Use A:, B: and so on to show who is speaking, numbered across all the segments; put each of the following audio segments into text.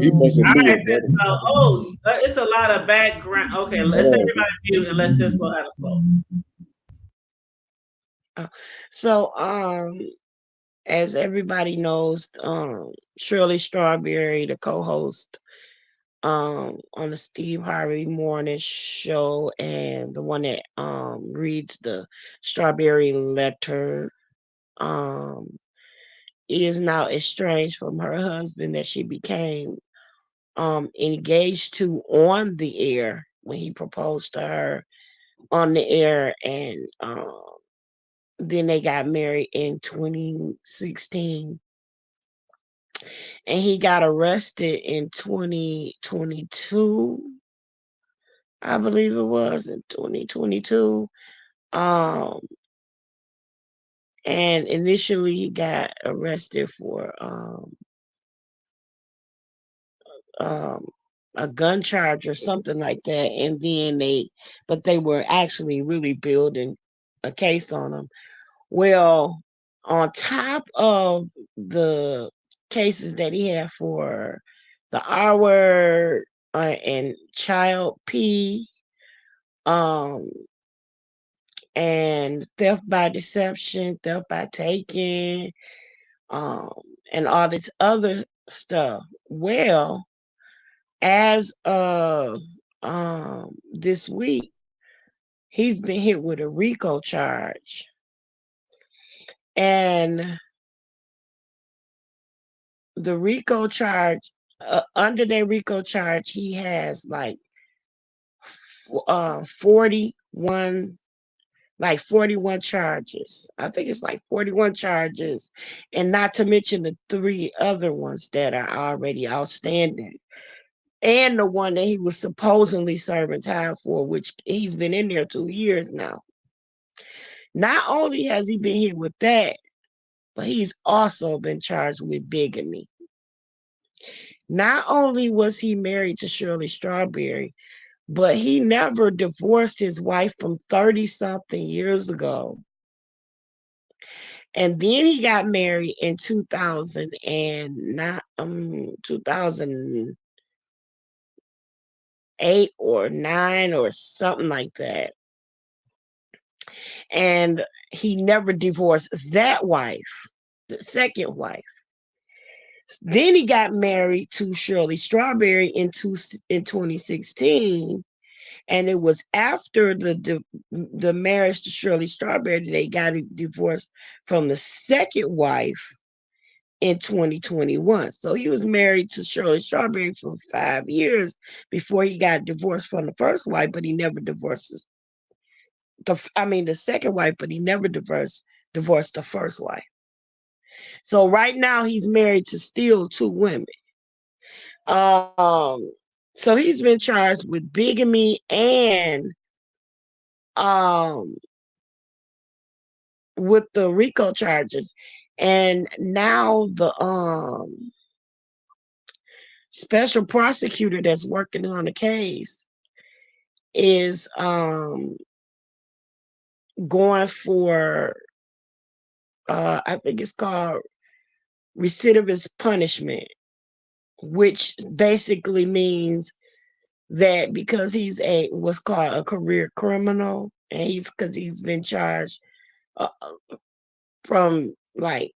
A: He must have
B: All
A: knew
B: right,
A: it,
B: sis.
A: brother.
B: It's a lot of background. Okay, let's
A: Hold
B: everybody mute and let's just go have a flow.
C: Uh, So, as everybody knows, Shirley Strawberry, the co-host, on the Steve Harvey Morning Show, and the one that reads the Strawberry Letter, um, is now estranged from her husband that she became engaged to on the air when he proposed to her on the air, and then they got married in 2016, and he got arrested in 2022. I believe it was in 2022. Um, and initially he got arrested for um, a gun charge or something like that, and then but they were actually really building a case on him. Well, on top of the cases that he had for the R word and child P, um, and theft by deception, theft by taking, um, and all this other stuff. Well, as of this week, he's been hit with a RICO charge, and the RICO charge, under that RICO charge, he has like 41, like 41 charges. I think it's like 41 charges, and not to mention the three other ones that are already outstanding, and the one that he was supposedly serving time for, which he's been in there 2 years now. Not only has he been hit with that, but he's also been charged with bigamy. Not only was he married to Shirley Strawberry, but he never divorced his wife from 30 something years ago. And then he got married in 2009, 2008 or 9 or something like that. And he never divorced that wife, the second wife. Then he got married to Shirley Strawberry in 2016, and it was after the marriage to Shirley Strawberry that they got a divorce from the second wife in 2021. So he was married to Shirley Strawberry for 5 years before he got divorced from the first wife, but he never divorced the second wife, but he never divorced the first wife. So right now he's married to still two women. Um, so he's been charged with bigamy and um with the RICO charges. And now the special prosecutor that's working on the case is going for I think it's called recidivist punishment, which basically means that because he's a what's called a career criminal, and he's been charged uh, from like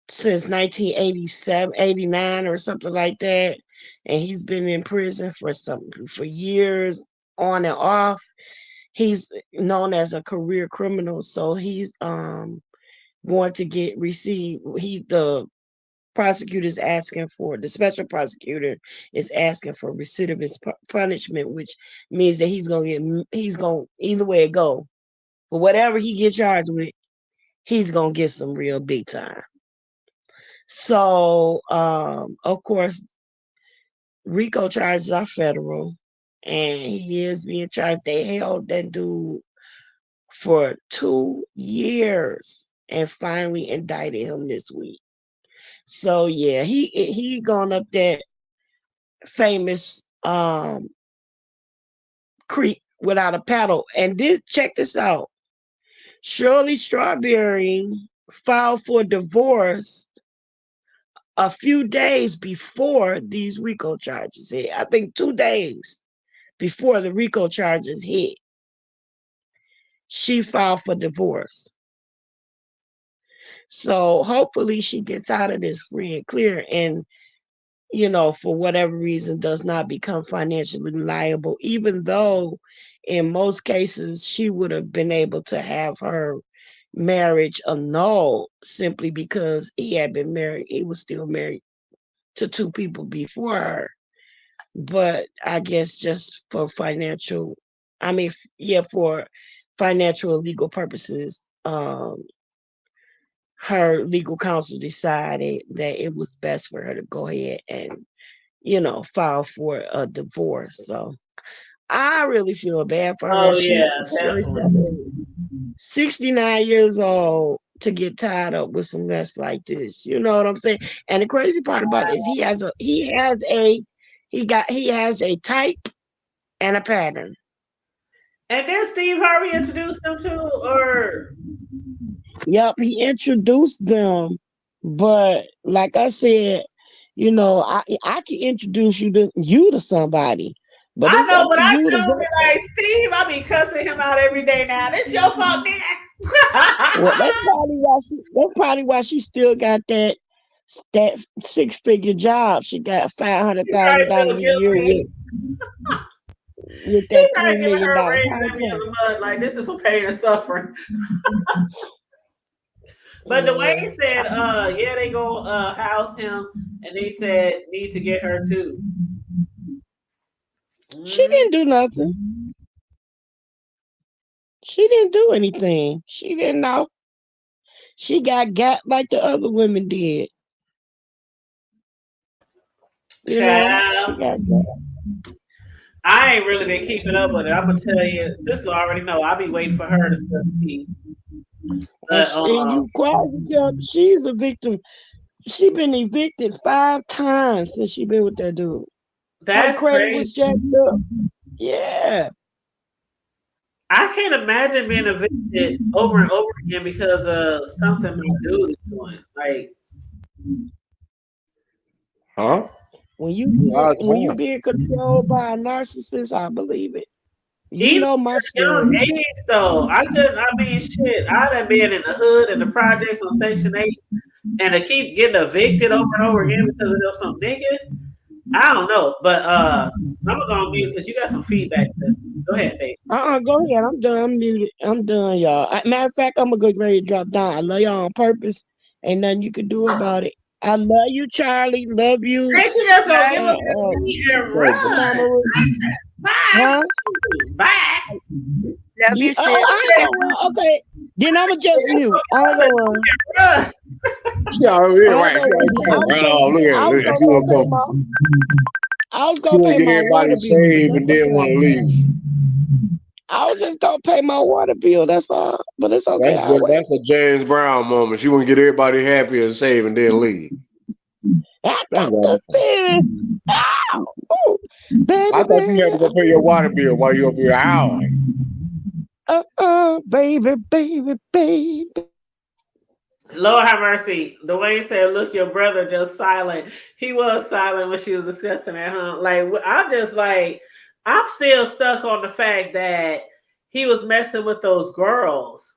C: since 1987, 89 or something like that, and he's been in prison for years on and off. He's known as a career criminal, so he's going to get receive he the prosecutor is asking for the special prosecutor is asking for recidivist punishment, which means that he's gonna either way it go, but whatever he get charged with, he's gonna get some real big time. So of course RICO charges are federal, and he is being charged. They held that dude for 2 years and finally indicted him this week. So yeah, he gone up that famous creek without a paddle. And check this out. Shirley Strawberry filed for divorce a few days before these RICO charges hit. I think 2 days before the RICO charges hit, she filed for divorce. So hopefully she gets out of this free and clear and, for whatever reason does not become financially liable, even though in most cases she would have been able to have her marriage annulled simply because he was still married to two people before her. But I guess just for financial, I mean, for financial and legal purposes, her legal counsel decided that it was best for her to go ahead and, file for a divorce. So I really feel bad for her.
B: Oh yeah,
C: Shirley's
B: definitely.
C: 69 years old to get tied up with some mess like this. You know what I'm saying? And the crazy part about it is he has a type and a pattern.
B: And then Steve Harvey introduced them to, or
C: Yep, he introduced them, but like I said, I can introduce you to somebody, but
B: I
C: it's
B: know,
C: up
B: but
C: to
B: I
C: you to
B: should
C: go.
B: be like, Steve, I be cussing him out every day now. This your fault, man.
C: Well, that's probably why she still got that 6-figure job. She got five hundred
B: He
C: thousand
B: probably
C: dollars
B: feel
C: a year
B: guilty.
C: with
B: He
C: that
B: probably giving
C: $3 million
B: her a raise and every
C: contract.
B: other month. Like, this is for pain and suffering. But
C: Yeah,
B: Dwayne said, yeah, they go house him, and they said need to get her too.
C: she
B: Mm.
C: didn't do nothing. She didn't do anything. She didn't know. She got like the other women did. She
B: Child,
C: got got.
B: I ain't really been keeping up with it. I'm gonna tell you, sister already know. I'll be waiting for her to spill the tea.
C: And,
B: But
C: and you quietly tell me she's a victim. She been evicted 5 times since she been with that dude. Her
B: that's
C: credit
B: crazy.
C: was jacked up. Yeah.
B: I can't imagine being evicted over and over again because of something my dude is doing. Like,
A: Huh?
C: When you
A: God's
C: when you
A: plan.
C: being controlled by a narcissist, I believe it. You
B: even
C: know my
B: at a young
C: story.
B: age, though, I mean, shit, I done been in the hood and the projects on Section 8, and to keep getting evicted over and over again because of some nigga, I don't know. But I'm gonna go on mute because you got some feedback, sis. Go ahead, babe.
C: Go ahead. I'm done. I'm muted. I'm done, y'all. Matter of fact, I'm gonna get ready to drop down. I love y'all on purpose. Ain't nothing you can do about it. I love you, Charlie. Love you.
B: Then she just gonna give
C: And
B: us a beat and
A: So, but
B: run.
C: Mama Ruth.
B: Bye.
C: Huh?
B: Bye.
D: Love you, sis.
C: I ain't gonna run. Okay. Then I'ma just mute. I ain't gonna run.
B: Run.
A: she already
C: I ain't
A: right.
C: gonna
A: She already
C: run.
A: trying to run off. Look at
C: I
A: her.
C: was
A: Look at her.
C: gonna
A: She
C: go
A: want to
C: pay
A: go.
C: my I was
A: She
C: gonna
A: want
C: pay
A: to get
C: my
A: everybody
C: water bill, but
A: saved and
C: that's
A: then want to
C: okay.
A: leave.
C: I was just gonna pay my water bill. That's all. But it's okay. I'll wait.
A: That's a James Brown moment. She want to get everybody happy and saved and then leave.
C: I
A: That's
C: got
A: what
C: the feeling. Ow! Ooh, baby,
A: I thought you had to go pay your water bill while you up here howling.
C: baby, baby, baby.
B: Lord have mercy. Dwayne said, "Look, your brother just silent. He was silent when she was discussing that, huh? Like, I'm just like, I'm still stuck on the fact that he was messing with those girls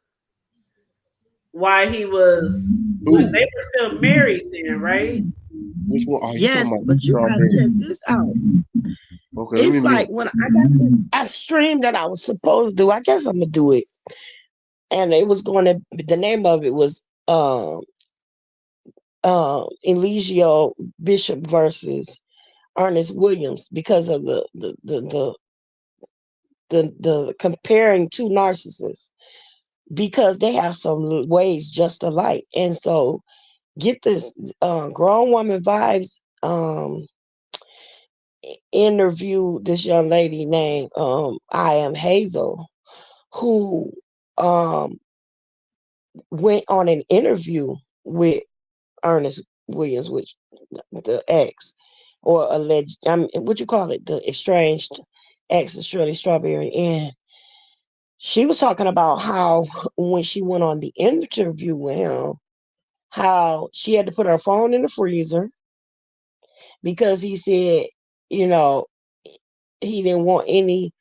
B: while he was. They
A: Ooh,
B: were still married then, right?
A: which one? Oh, you talking
C: Yes,
A: about
C: but you gotta check
A: strawberry?
C: this out.
A: Okay, let me
C: It's like
A: mute.
C: when I got this I stream that I was supposed to do. I guess I'm gonna do it. And it was going to the name of it was Eligio Bishop versus Ernest Williams because of the comparing two narcissists because they have some ways just alike. And so get this grown woman vibes interview this young lady named I am Hazel who um went on an interview with Ernest Williams, which the ex or alleged, what you call it, the estranged ex of Shirley Strawberry. And she was talking about how when she went on the interview with him, how she had to put her phone in the freezer because he said, you know, he didn't want any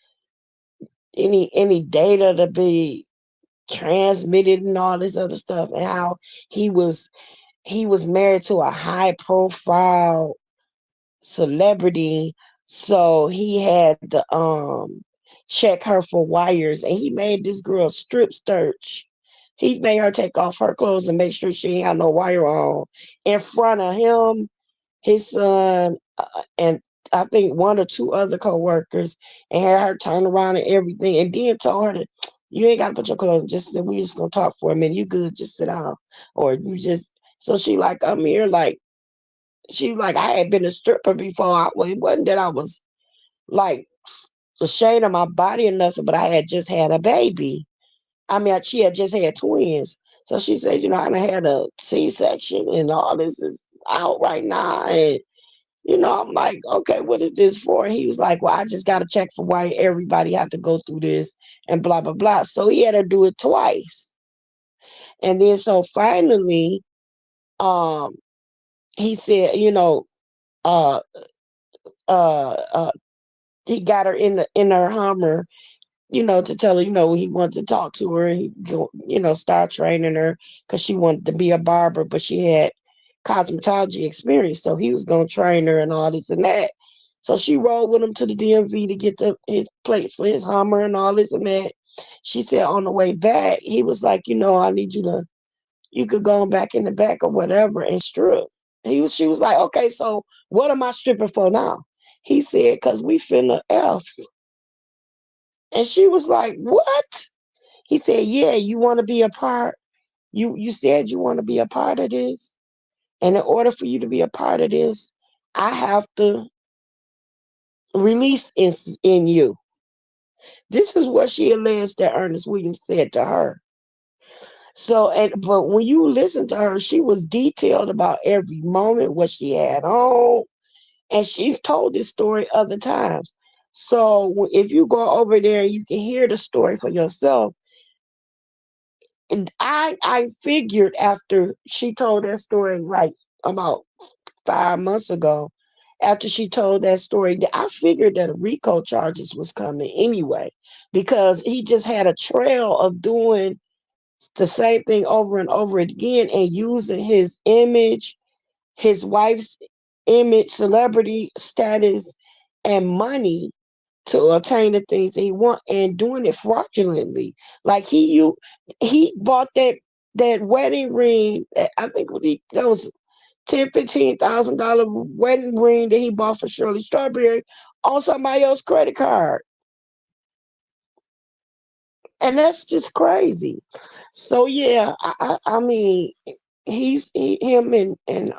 C: data to be transmitted and all this other stuff, and how he was married to a high profile celebrity, so he had to check her for wires, and he made this girl strip search. He made her take off her clothes and make sure she ain't had no wire on in front of him, his son, and I think one or two other co-workers, and had her turn around and everything, and then told her that you ain't gotta put your clothes on, just sit, we just gonna talk for a minute. You good, just sit down. Or you just, so she like, I'm here, like, she's like, I had been a stripper before. It wasn't that I was like ashamed of my body or nothing, but I had just had a baby. I mean, she had just had twins. So she said, I had a C-section and all this is out right now. And, I'm like, okay, what is this for? He was like, well, I just got to check for why everybody had to go through this and blah, blah, blah. So he had to do it twice. And then so finally, um, he said, uh, uh, he got her in her Hummer, to tell her, he wanted to talk to her. He go, start training her because she wanted to be a barber, but she had cosmetology experience, so he was gonna train her and all this and that. So she rode with him to the DMV to get his plate for his Hummer and all this and that. She said on the way back, he was like, I need you could go back in the back or whatever and strip. She was like, okay, so what am I stripping for now? He said, cause we finna F. And she was like, what? He said, yeah, you want to be a part. You said you want to be a part of this. And in order for you to be a part of this, I have to release in you. This is what she alleged that Ernest Williams said to her. So, but when you listen to her, she was detailed about every moment, what she had on, and she's told this story other times. So if you go over there, you can hear the story for yourself. And I figured after she told that story, like about 5 months ago, after she told that story, I figured that RICO charges was coming anyway, because he just had a trail of doing the same thing over and over again and using his image, his wife's image, celebrity status, and money to obtain the things he want, and doing it fraudulently. Like he bought that wedding ring. I think that was $10,000-$15,000 wedding ring that he bought for Shirley Strawberry on somebody else's credit card, and that's just crazy. So yeah, I mean, him and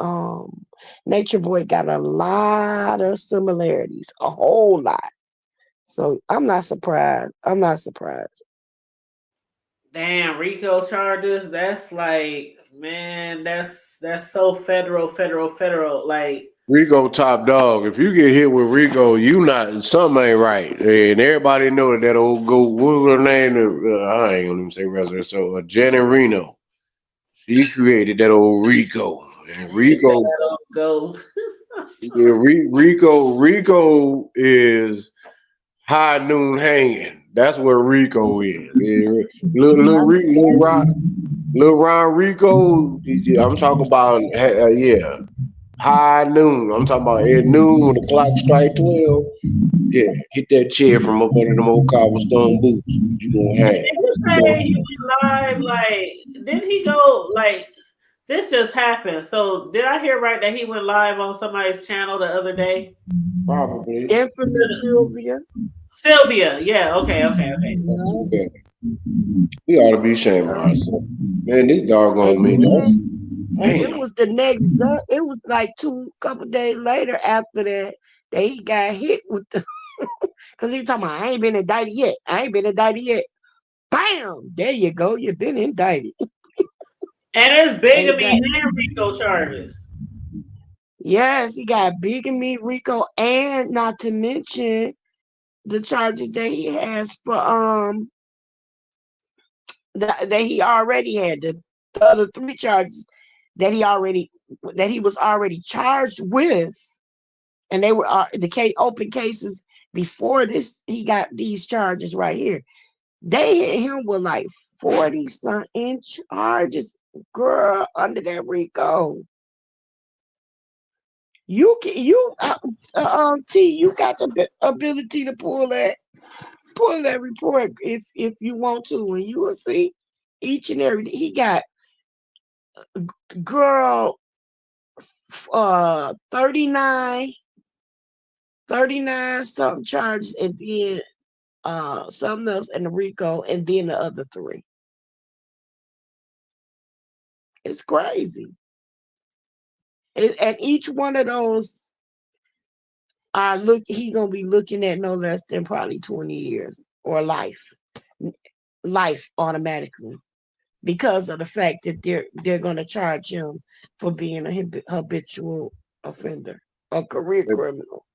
C: Nature Boy got a lot of similarities, a whole lot. So I'm not surprised.
B: Damn, RICO charges. That's like, man, that's so federal. Like,
A: Rico top dog. If you get hit with Rico, you not something ain't right. And everybody know that old goat. What was her name? I ain't gonna even say resident. So Janet Reno. She created that old Rico. And
B: she said
A: Rico,
B: that go.
A: yeah, Rico is high noon hanging. That's what Rico is. Yeah, little Ron Rico. I'm talking about yeah, high noon. I'm talking about at noon when the clock strike 12. Yeah, get that chair from up under them old cobblestone boots. You gonna hang.
B: Did you
A: You
B: say
A: gonna
B: he went live? Like, did he go like? This just happened. So did I hear right that he went live on somebody's channel the other day?
A: probably.
C: Infamous Sylvia.
B: Sylvia. Yeah. Okay.
A: That's too
C: Yeah.
A: bad. We ought to be ashamed of ourselves. Man, this doggone
C: And
A: me. That's
C: it
A: damn.
C: was the next day. It was like couple days later after that he got hit with the because he was talking about, I ain't been indicted yet. Bam! There you go. You've been indicted.
B: And it's
C: And he
B: bigamy
C: got,
B: and RICO charges.
C: yes, he got bigamy, RICO, and not to mention the charges that he has for that he already had, the other three charges that he was already charged with, and they were open cases before this. He got these charges right here. They hit him with like 40-something charges, girl, under that RICO. You can T, you got the ability to pull that report if you want to, and you will see each and every. He got, girl, 39 something charges, and then something else in the RICO, and then the other 3. It's crazy. And each one of those, he's gonna be looking at no less than probably 20 years or life automatically, because of the fact that they're gonna charge him for being a habitual offender, a career criminal.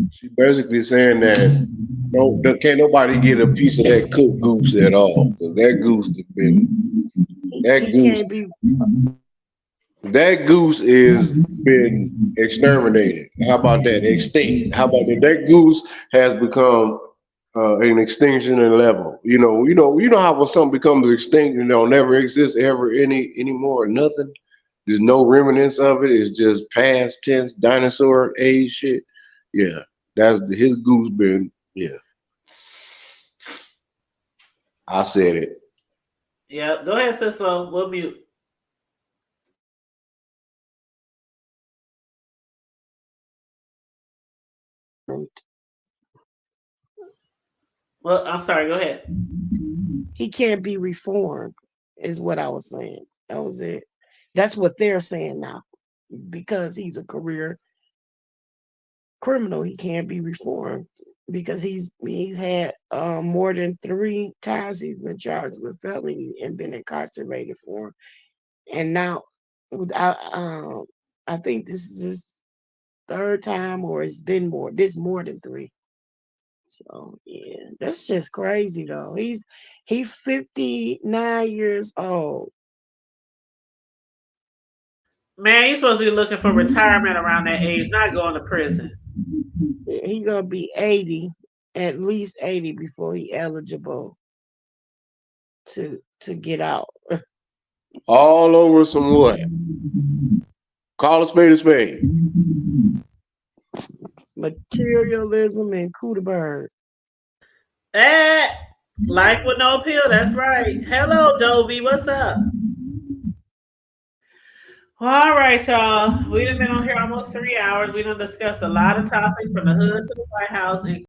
A: She basically saying that can't nobody get a piece of that cooked goose at all, because that goose has been that goose is been exterminated. How about that? Extinct. How about that? That goose has become an extinction in level. You know how when something becomes extinct and it'll never exist ever anymore, nothing. There's no remnants of it. It's just past tense, dinosaur age shit. Yeah, that's his goose been. Yeah, I said it.
B: Yeah, go ahead, Sislo. We'll mute. Well, I'm sorry. Go ahead.
C: He can't be reformed, is what I was saying. That was it. That's what they're saying now, because he's a career criminal. He can't be reformed because he's had more than 3 times he's been charged with felony and been incarcerated for, and now I think this is his 3rd time, or it's been more than 3. So yeah, that's just crazy though. He's 59 years old.
B: Man, you're supposed to be looking for retirement around that age, not going to prison.
C: He gonna be 80, at least 80, before he eligible to get out.
A: All over some what? Call a spade a spade.
C: Materialism and cootie bird.
B: Like with no pill, that's right. Hello, Dovey, what's up? All right, y'all. We've been on here almost 3 hours. We done discussed a lot of topics from the hood to the White House,